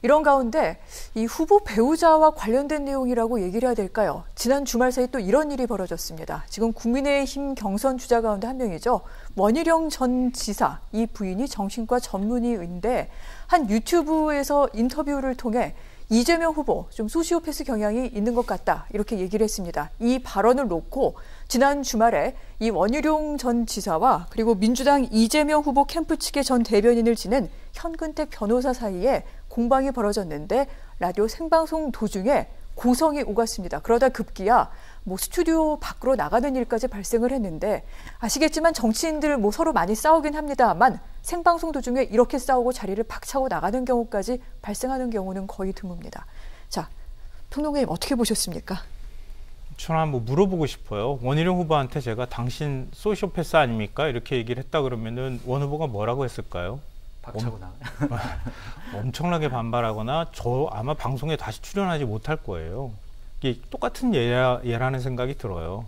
이런 가운데 이 후보 배우자와 관련된 내용이라고 얘기를 해야 될까요? 지난 주말 사이 또 이런 일이 벌어졌습니다. 지금 국민의힘 경선 주자 가운데 한 명이죠. 원희룡 전 지사, 이 부인이 정신과 전문의인데 한 유튜브에서 인터뷰를 통해 이재명 후보 좀 소시오패스 경향이 있는 것 같다 이렇게 얘기를 했습니다. 이 발언을 놓고 지난 주말에 이 원희룡 전 지사와 그리고 민주당 이재명 후보 캠프 측의 전 대변인을 지낸 현근택 변호사 사이에 공방이 벌어졌는데 라디오 생방송 도중에 고성이 오갔습니다. 그러다 급기야 스튜디오 밖으로 나가는 일까지 발생을 했는데 아시겠지만 정치인들 서로 많이 싸우긴 합니다만 생방송 도중에 이렇게 싸우고 자리를 박차고 나가는 경우까지 발생하는 경우는 거의 드뭅니다. 자, 평론가님 어떻게 보셨습니까? 저는 물어보고 싶어요. 원희룡 후보한테 제가 당신 소시오패스 아닙니까? 이렇게 얘기를 했다 그러면은 원 후보가 뭐라고 했을까요? 박차고 나가. 엄청나게 반발하거나 저 아마 방송에 다시 출연하지 못할 거예요. 이게 똑같은 예라는 생각이 들어요.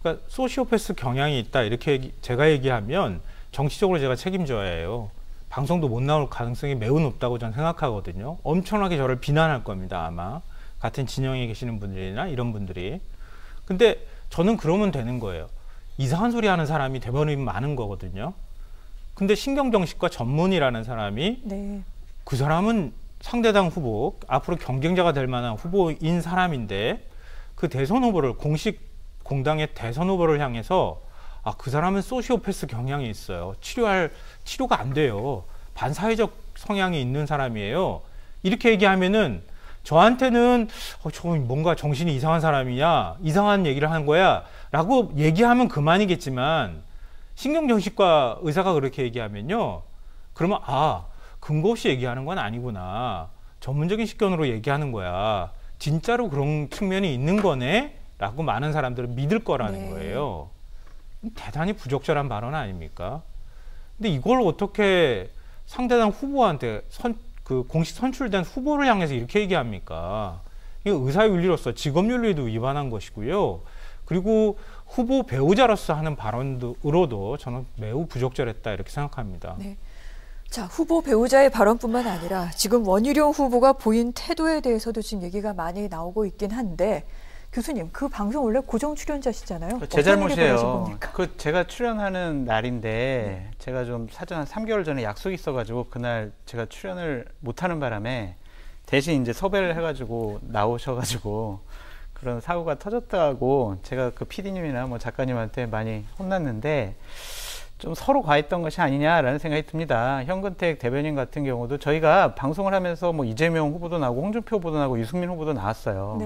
그러니까 소시오패스 경향이 있다 이렇게 제가 얘기하면 정치적으로 제가 책임져야 해요. 방송도 못 나올 가능성이 매우 높다고 저는 생각하거든요. 엄청나게 저를 비난할 겁니다. 아마 같은 진영에 계시는 분들이나 이런 분들이. 근데 저는 그러면 되는 거예요. 이상한 소리 하는 사람이 대부분 많은 거거든요. 근데 신경정신과 전문이라는 사람이 그 사람은 상대당 후보, 앞으로 경쟁자가 될 만한 후보인 사람인데 그 대선 후보를 공식 공당의 대선 후보를 향해서 그 사람은 소시오패스 경향이 있어요. 치료가 안 돼요. 반사회적 성향이 있는 사람이에요. 이렇게 얘기하면은 저한테는 저 뭔가 정신이 이상한 사람이냐, 이상한 얘기를 하는 거야 라고 얘기하면 그만이겠지만 신경정신과 의사가 그렇게 얘기하면요. 그러면 근거 없이 얘기하는 건 아니구나. 전문적인 식견으로 얘기하는 거야. 진짜로 그런 측면이 있는 거네? 라고 많은 사람들은 믿을 거라는 거예요. 대단히 부적절한 발언 아닙니까? 근데 이걸 어떻게 상대당 후보한테 공식 선출된 후보를 향해서 이렇게 얘기합니까? 이거 의사윤리로서 직업윤리도 위반한 것이고요. 그리고 후보 배우자로서 하는 발언으로도 저는 매우 부적절했다 이렇게 생각합니다. 네. 자, 후보 배우자의 발언뿐만 아니라 지금 원희룡 후보가 보인 태도에 대해서도 지금 얘기가 많이 나오고 있긴 한데 교수님, 그 방송 원래 고정 출연자시잖아요. 제 잘못이에요. 제가 출연하는 날인데 제가 좀 사전 한 3개월 전에 약속이 있어가지고 그날 제가 출연을 못하는 바람에 대신 이제 섭외를 해가지고 나오셔가지고 그런 사고가 터졌다고 제가 그 PD님이나 작가님한테 많이 혼났는데 좀 서로 과했던 것이 아니냐라는 생각이 듭니다. 현근택 대변인 같은 경우도 저희가 방송을 하면서 이재명 후보도 나오고 홍준표 후보도 나오고 유승민 후보도 나왔어요.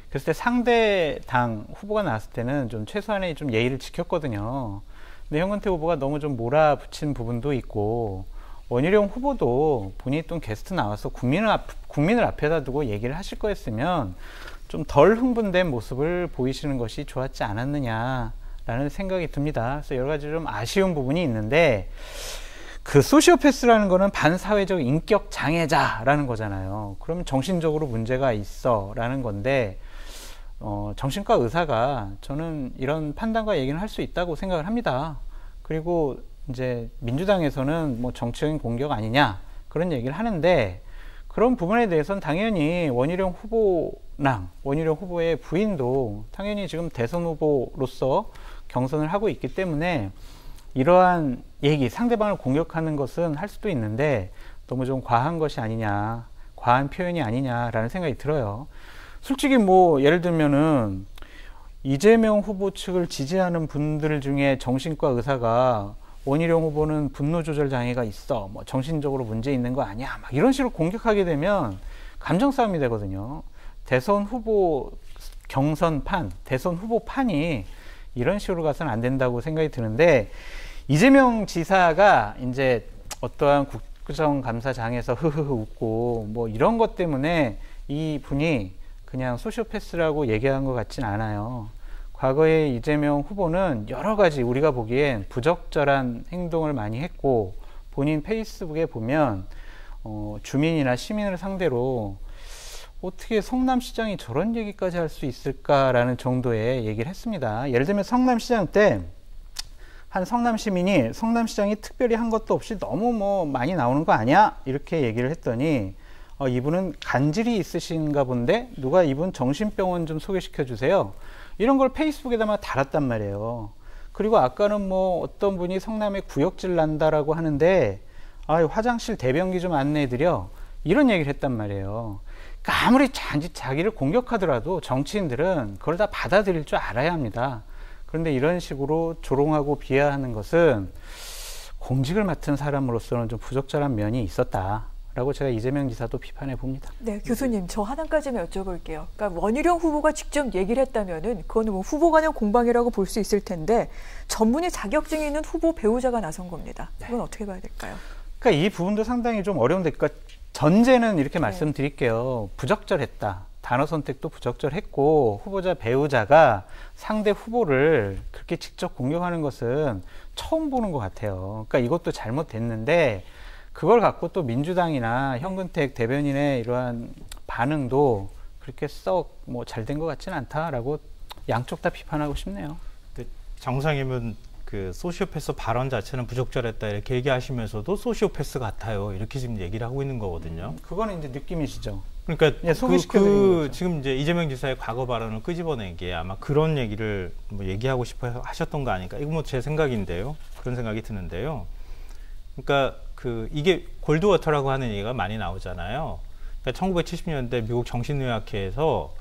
그랬을 때 상대 당 후보가 나왔을 때는 좀 최소한의 좀 예의를 지켰거든요. 근데 현근택 후보가 너무 좀 몰아붙인 부분도 있고 원희룡 후보도 본인이 또 게스트 나와서 국민을 앞에다 두고 얘기를 하실 거였으면 좀 덜 흥분된 모습을 보이시는 것이 좋았지 않았느냐라는 생각이 듭니다. 그래서 여러 가지 좀 아쉬운 부분이 있는데 그 소시오패스라는 거는 반사회적 인격 장애자라는 거잖아요. 그러면 정신적으로 문제가 있어 라는 건데 정신과 의사가 저는 이런 판단과 얘기는 할 수 있다고 생각을 합니다. 그리고 이제 민주당에서는 정치적인 공격 아니냐 그런 얘기를 하는데 그런 부분에 대해서는 당연히 원희룡 후보의 부인도 당연히 지금 대선 후보로서 경선을 하고 있기 때문에 이러한 얘기, 상대방을 공격하는 것은 할 수도 있는데 너무 좀 과한 것이 아니냐, 과한 표현이 아니냐라는 생각이 들어요. 솔직히 예를 들면은 이재명 후보 측을 지지하는 분들 중에 정신과 의사가 원희룡 후보는 분노 조절 장애가 있어, 정신적으로 문제 있는 거 아니야, 이런 식으로 공격하게 되면 감정 싸움이 되거든요. 대선 후보 경선판, 대선 후보판이 이런 식으로 가서는 안 된다고 생각이 드는데 이재명 지사가 이제 어떠한 국정감사장에서 흐흐흐 웃고 이런 것 때문에 이 분이 그냥 소시오패스라고 얘기한 것 같진 않아요. 과거에 이재명 후보는 여러 가지 우리가 보기엔 부적절한 행동을 많이 했고 본인 페이스북에 보면 주민이나 시민을 상대로 어떻게 성남시장이 저런 얘기까지 할 수 있을까라는 정도의 얘기를 했습니다. 예를 들면 성남시장 때 한 성남 시민이 성남시장이 특별히 한 것도 없이 너무 많이 나오는 거 아니야? 이렇게 얘기를 했더니 이분은 간질이 있으신가 본데 누가 이분 정신병원 좀 소개시켜 주세요. 이런 걸 페이스북에다가 달았단 말이에요. 그리고 아까는 뭐 어떤 분이 성남에 구역질 난다라고 하는데 화장실 대변기 좀 안내해드려, 이런 얘기를 했단 말이에요. 그러니까 아무리 자기를 공격하더라도 정치인들은 그걸 다 받아들일 줄 알아야 합니다. 그런데 이런 식으로 조롱하고 비하하는 것은 공직을 맡은 사람으로서는 좀 부적절한 면이 있었다라고 제가 이재명 지사도 비판해 봅니다. 네, 교수님, 저 하나까지만 여쭤볼게요. 그러니까 원희룡 후보가 직접 얘기를 했다면은 그거는 뭐 후보 간의 공방이라고 볼 수 있을 텐데 전문의 자격증이 있는 후보 배우자가 나선 겁니다. 이건 어떻게 봐야 될까요? 그러니까 이 부분도 상당히 좀 어려운데, 그러니까 전제는 이렇게 말씀드릴게요. 부적절했다. 단어 선택도 부적절했고, 후보자 배우자가 상대 후보를 그렇게 직접 공격하는 것은 처음 보는 것 같아요. 그러니까 이것도 잘못됐는데, 그걸 갖고 또 민주당이나 현근택 대변인의 이러한 반응도 그렇게 썩 뭐 잘된 것 같지는 않다라고 양쪽 다 비판하고 싶네요. 정상이면 그 소시오패스 발언 자체는 부적절했다 이렇게 얘기하시면서도 소시오패스 같아요 이렇게 지금 얘기를 하고 있는 거거든요. 그거는 이제 느낌이시죠. 그러니까 예, 소개시켜드리는 거죠. 지금 이제 이재명 지사의 과거 발언을 끄집어낸 게 아마 그런 얘기를 뭐 얘기하고 싶어 하셨던 거 아닐까. 이거 뭐 제 생각인데요. 그런 생각이 드는데요. 그러니까 이게 골드워터라고 하는 얘기가 많이 나오잖아요. 그러니까 1970년대 미국 정신의학회에서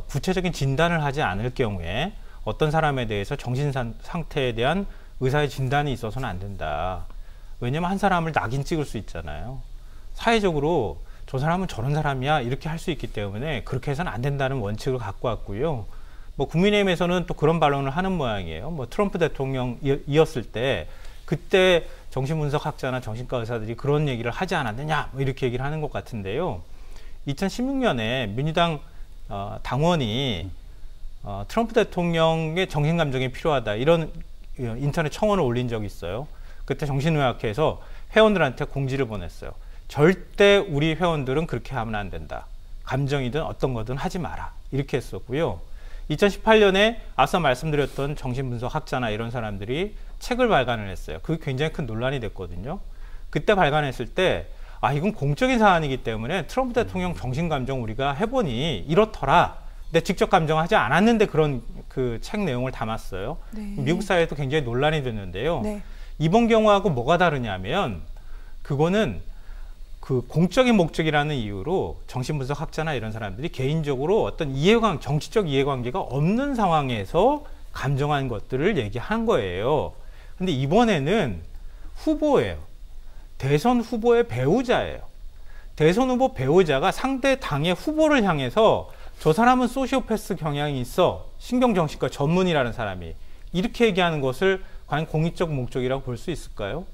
구체적인 진단을 하지 않을 경우에 어떤 사람에 대해서 정신 상태에 대한 의사의 진단이 있어서는 안 된다. 왜냐면 한 사람을 낙인 찍을 수 있잖아요. 사회적으로 저 사람은 저런 사람이야 이렇게 할 수 있기 때문에 그렇게 해서는 안 된다는 원칙을 갖고 왔고요. 뭐 국민의힘에서는 또 그런 반론을 하는 모양이에요. 뭐 트럼프 대통령이었을 때 그때 정신분석학자나 정신과 의사들이 그런 얘기를 하지 않았느냐 뭐 이렇게 얘기를 하는 것 같은데요. 2016년에 민주당 당원이 트럼프 대통령의 정신감정이 필요하다 이런 인터넷 청원을 올린 적이 있어요. 그때 정신의학회에서 회원들한테 공지를 보냈어요. 절대 우리 회원들은 그렇게 하면 안 된다. 감정이든 어떤 거든 하지 마라. 이렇게 했었고요. 2018년에 앞서 말씀드렸던 정신분석학자나 이런 사람들이 책을 발간을 했어요. 그게 굉장히 큰 논란이 됐거든요. 그때 발간했을 때 이건 공적인 사안이기 때문에 트럼프 대통령 정신감정 우리가 해보니 이렇더라. 근데 직접 감정하지 않았는데 그런 그 책 내용을 담았어요. 네. 미국 사회에도 굉장히 논란이 됐는데요. 네. 이번 경우하고 뭐가 다르냐면 그거는 그 공적인 목적이라는 이유로 정신분석학자나 이런 사람들이 개인적으로 어떤 정치적 이해관계가 없는 상황에서 감정한 것들을 얘기한 거예요. 근데 이번에는 후보예요. 대선 후보의 배우자예요. 대선 후보 배우자가 상대 당의 후보를 향해서 저 사람은 소시오패스 경향이 있어. 신경정신과 전문이라는 사람이. 이렇게 얘기하는 것을 과연 공익적 목적이라고 볼 수 있을까요?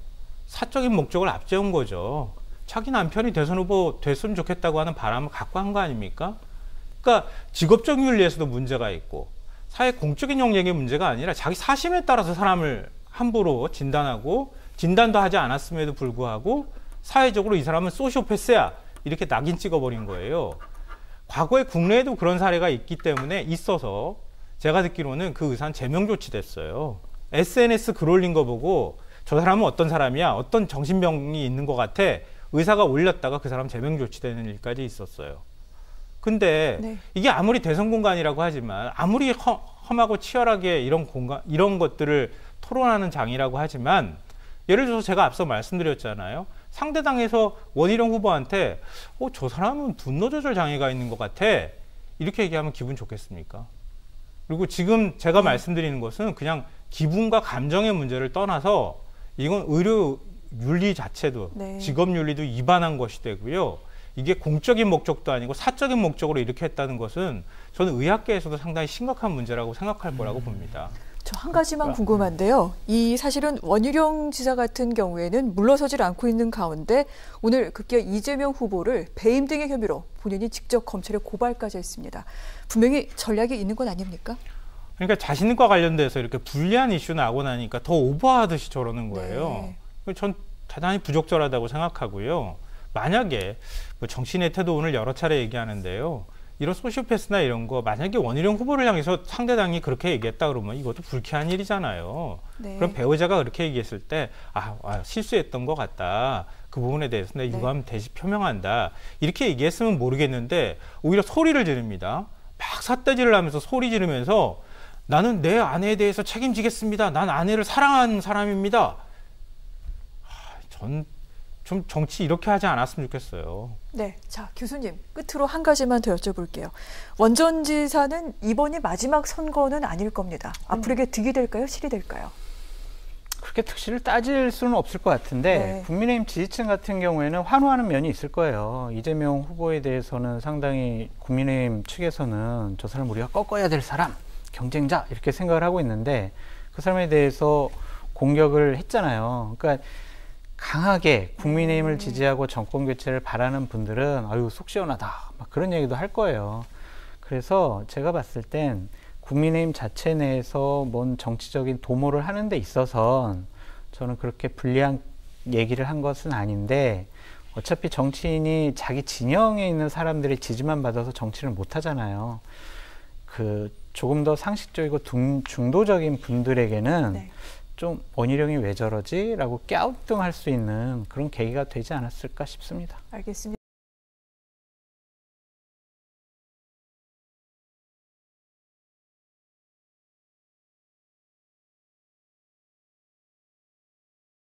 사적인 목적을 앞세운 거죠. 자기 남편이 대선 후보 됐으면 좋겠다고 하는 바람을 갖고 한 거 아닙니까? 그러니까 직업적 윤리에서도 문제가 있고 사회 공적인 영역의 문제가 아니라 자기 사심에 따라서 사람을 함부로 진단하고 진단도 하지 않았음에도 불구하고 사회적으로 이 사람은 소시오패스야 이렇게 낙인 찍어버린 거예요. 과거에 국내에도 그런 사례가 있어서 제가 듣기로는 그 의사는 제명 조치됐어요. SNS 글 올린 거 보고 저 사람은 어떤 사람이야, 어떤 정신병이 있는 것 같아. 의사가 올렸다가 그 사람 제명 조치되는 일까지 있었어요. 근데 네. 이게 아무리 대선 공간이라고 하지만 아무리 험하고 치열하게 이런 것들을 토론하는 장이라고 하지만 예를 들어서 제가 앞서 말씀드렸잖아요. 상대당에서 원희룡 후보한테 저 사람은 분노 조절 장애가 있는 것 같아. 이렇게 얘기하면 기분 좋겠습니까? 그리고 지금 제가 말씀드리는 것은 그냥 기분과 감정의 문제를 떠나서 이건 의료 윤리 자체도 네. 직업 윤리도 위반한 것이 되고요. 이게 공적인 목적도 아니고 사적인 목적으로 이렇게 했다는 것은 저는 의학계에서도 상당히 심각한 문제라고 생각할 거라고 봅니다. 저 한 가지만 궁금한데요. 이 사실은 원희룡 지사 같은 경우에는 물러서질 않고 있는 가운데 오늘 급기야 이재명 후보를 배임 등의 혐의로 본인이 직접 검찰에 고발까지 했습니다. 분명히 전략이 있는 건 아닙니까? 그러니까 자신과 관련돼서 이렇게 불리한 이슈 나고 나니까 더 오버하듯이 저러는 거예요. 네. 전 대단히 부적절하다고 생각하고요. 만약에 정치인의 태도를 여러 차례 얘기하는데요. 이런 소시오패스나 이런 거 만약에 원희룡 후보를 향해서 상대당이 그렇게 얘기했다 그러면 이것도 불쾌한 일이잖아요. 네. 그럼 배우자가 그렇게 얘기했을 때 실수했던 것 같다. 그 부분에 대해서 내 유감 대신 표명한다. 이렇게 얘기했으면 모르겠는데 오히려 소리를 지릅니다. 막 삿대질을 하면서 소리 지르면서 나는 내 아내에 대해서 책임지겠습니다. 난 아내를 사랑하는 사람입니다. 전 좀 정치 이렇게 하지 않았으면 좋겠어요. 네, 자 교수님 끝으로 한 가지만 더 여쭤볼게요. 원전지사는 이번이 마지막 선거는 아닐 겁니다. 앞으로 이게 득이 될까요? 실이 될까요? 그렇게 특실을 따질 수는 없을 것 같은데 국민의힘 지지층 같은 경우에는 환호하는 면이 있을 거예요. 이재명 후보에 대해서는 상당히 국민의힘 측에서는 저 사람 우리가 꺾어야 될 사람, 경쟁자 이렇게 생각을 하고 있는데 그 사람에 대해서 공격을 했잖아요. 그러니까 강하게 국민의힘을 지지하고 정권 교체를 바라는 분들은 아유 속 시원하다 막 그런 얘기도 할 거예요. 그래서 제가 봤을 땐 국민의힘 자체 내에서 뭔 정치적인 도모를 하는 데 있어선 저는 그렇게 불리한 얘기를 한 것은 아닌데 어차피 정치인이 자기 진영에 있는 사람들의 지지만 받아서 정치를 못 하잖아요. 그 조금 더 상식적이고 중도적인 분들에게는 좀 원희룡이 왜 저러지? 라고 갸우뚱할 수 있는 그런 계기가 되지 않았을까 싶습니다. 알겠습니다.